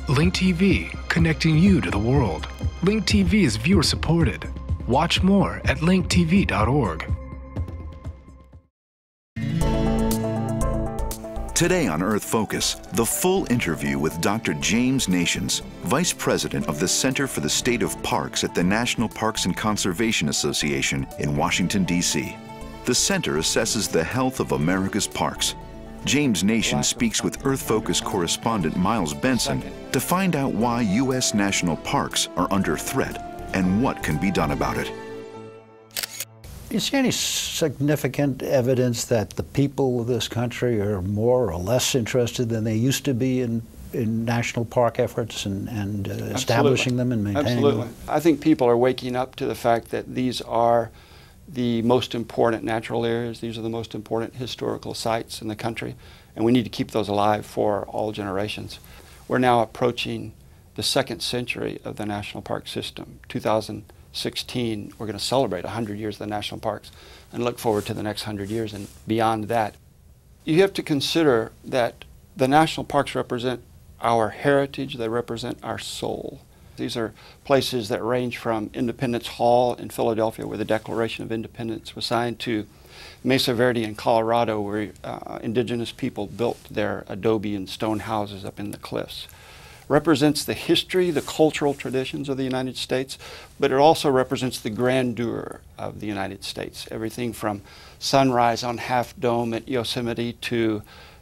Link TV, connecting you to the world. Link TV is viewer supported. Watch more at linktv.org. Today on Earth Focus, the full interview with Dr. James Nations, Vice President of the Center for the State of Parks at the National Parks and Conservation Association in Washington, D.C. The center assesses the health of America's parks. James Nations speaks with Earth Focus correspondent Miles Benson to find out why U.S. national parks are under threat and what can be done about it. Do you see any significant evidence that the people of this country are more or less interested than they used to be in national park efforts and establishing them and maintaining them? I think people are waking up to the fact that these are the most important natural areas. These are the most important historical sites in the country, and we need to keep those alive for all generations. We're now approaching the second century of the national park system. 2016, we're going to celebrate 100 years of the national parks and look forward to the next 100 years and beyond that. You have to consider that the national parks represent our heritage, they represent our soul. These are places that range from Independence Hall in Philadelphia, where the Declaration of Independence was signed, to Mesa Verde in Colorado, where indigenous people built their adobe and stone houses up in the cliffs. Represents the history, the cultural traditions of the United States, but it also represents the grandeur of the United States. Everything from sunrise on Half Dome at Yosemite to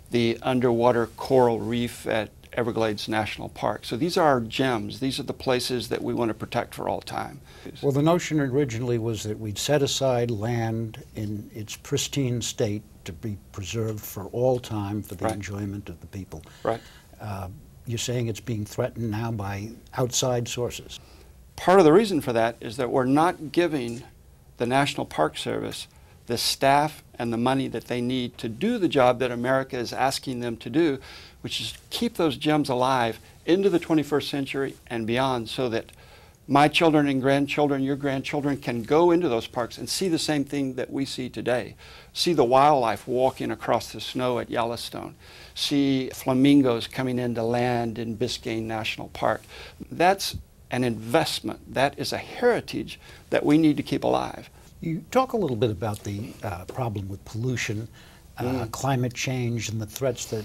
the underwater coral reef at Everglades National Park. So these are our gems. These are the places that we want to protect for all time. Well, the notion originally was that we'd set aside land in its pristine state to be preserved for all time for the enjoyment of the people. Right. You're saying it's being threatened now by outside sources. Part of the reason for that is that we're not giving the National Park Service the staff and the money that they need to do the job that America is asking them to do, which is keep those gems alive into the 21st century and beyond, so that my children and grandchildren, your grandchildren, can go into those parks and see the same thing that we see today. See the wildlife walking across the snow at Yellowstone. See flamingos coming into land in Biscayne National Park. That's an investment. That is a heritage that we need to keep alive. You talk a little bit about the problem with pollution, climate change, and the threats that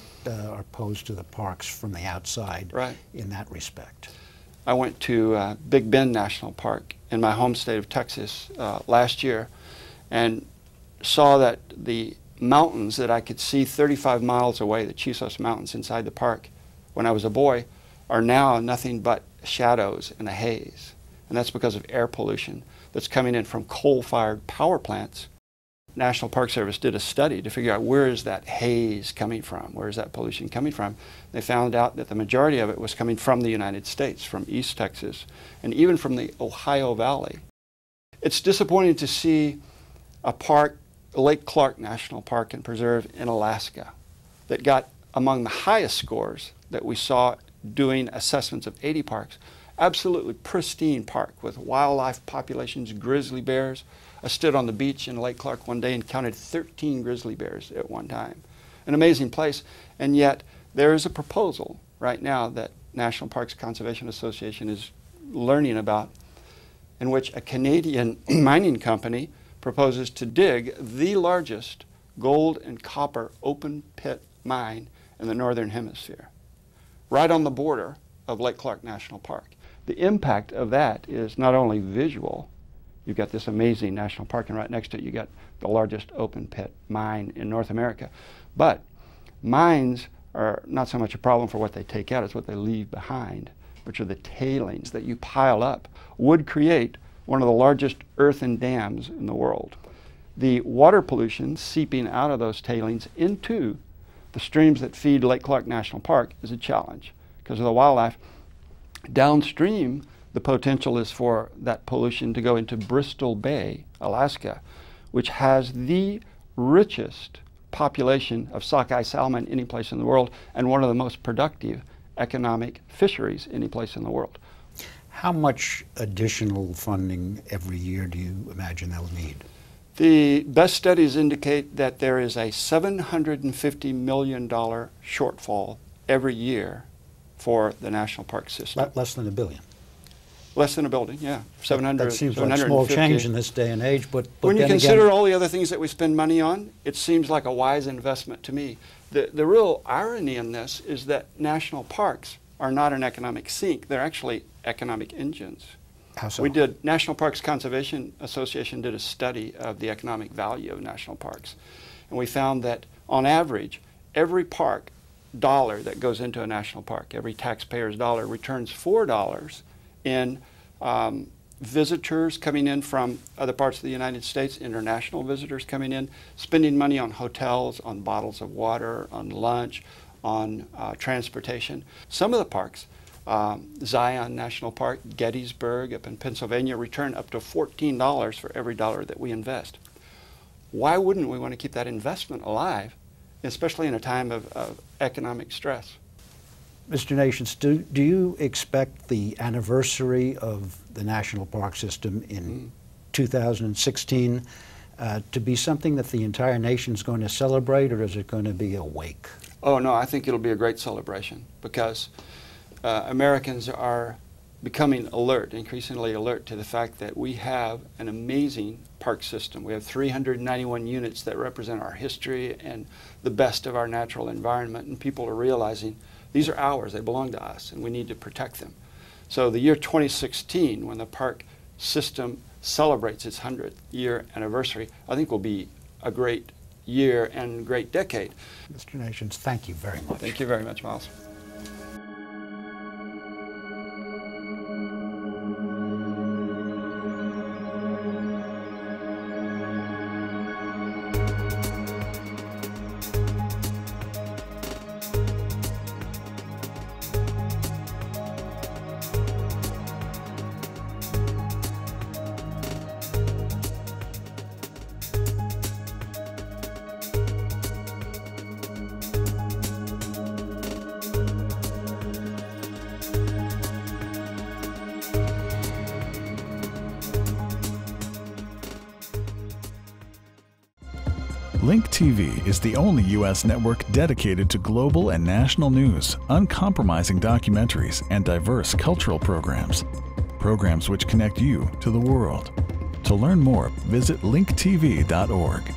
are posed to the parks from the outside in that respect. I went to Big Bend National Park in my home state of Texas last year and saw that the mountains that I could see 35 miles away, the Chisos Mountains inside the park when I was a boy, are now nothing but shadows and a haze. And that's because of air pollution that's coming in from coal-fired power plants. National Park Service did a study to figure out where is that haze coming from, where is that pollution coming from. They found out that the majority of it was coming from the United States, from East Texas, and even from the Ohio Valley. It's disappointing to see a park, Lake Clark National Park and Preserve in Alaska, that got among the highest scores that we saw doing assessments of 80 parks. Absolutely pristine park with wildlife populations, grizzly bears. I stood on the beach in Lake Clark one day and counted 13 grizzly bears at one time. An amazing place, and yet there is a proposal right now that National Parks Conservation Association is learning about, in which a Canadian mining company proposes to dig the largest gold and copper open pit mine in the Northern Hemisphere, right on the border of Lake Clark National Park. The impact of that is not only visual. You've got this amazing national park, and right next to it you got the largest open pit mine in North America. But mines are not so much a problem for what they take out, it's what they leave behind, which are the tailings that you pile up, would create one of the largest earthen dams in the world. The water pollution seeping out of those tailings into the streams that feed Lake Clark National Park is a challenge because of the wildlife. Downstream, the potential is for that pollution to go into Bristol Bay, Alaska, which has the richest population of sockeye salmon any place in the world and one of the most productive economic fisheries any place in the world. How much additional funding every year do you imagine they'll need? The best studies indicate that there is a $750 million shortfall every year for the national park system. Less than $1 billion. Less than a building, yeah. 700. That seems like small change in this day and age, but when you then consider again, all the other things that we spend money on, it seems like a wise investment to me. The real irony in this is that national parks are not an economic sink. They're actually economic engines. How so? National Parks Conservation Association did a study of the economic value of national parks. And we found that on average, every park dollar that goes into a national park, every taxpayer's dollar returns $4 in visitors coming in from other parts of the United States, international visitors coming in, spending money on hotels, on bottles of water, on lunch, on transportation. Some of the parks, Zion National Park, Gettysburg up in Pennsylvania, return up to $14 for every dollar that we invest. Why wouldn't we want to keep that investment alive, especially in a time of economic stress? Mr. Nations, do you expect the anniversary of the national park system in 2016 to be something that the entire nation is going to celebrate, or is it going to be a wake? Oh no, I think it'll be a great celebration, because Americans are becoming alert, increasingly alert to the fact that we have an amazing park system. We have 391 units that represent our history and the best of our natural environment, and people are realizing these are ours, they belong to us, and we need to protect them. So the year 2016, when the park system celebrates its 100th year anniversary, I think will be a great year and great decade. Mr. Nations, thank you very much. Thank you very much, Miles. Link TV is the only U.S. network dedicated to global and national news, uncompromising documentaries, and diverse cultural programs. Programs which connect you to the world. To learn more, visit linktv.org.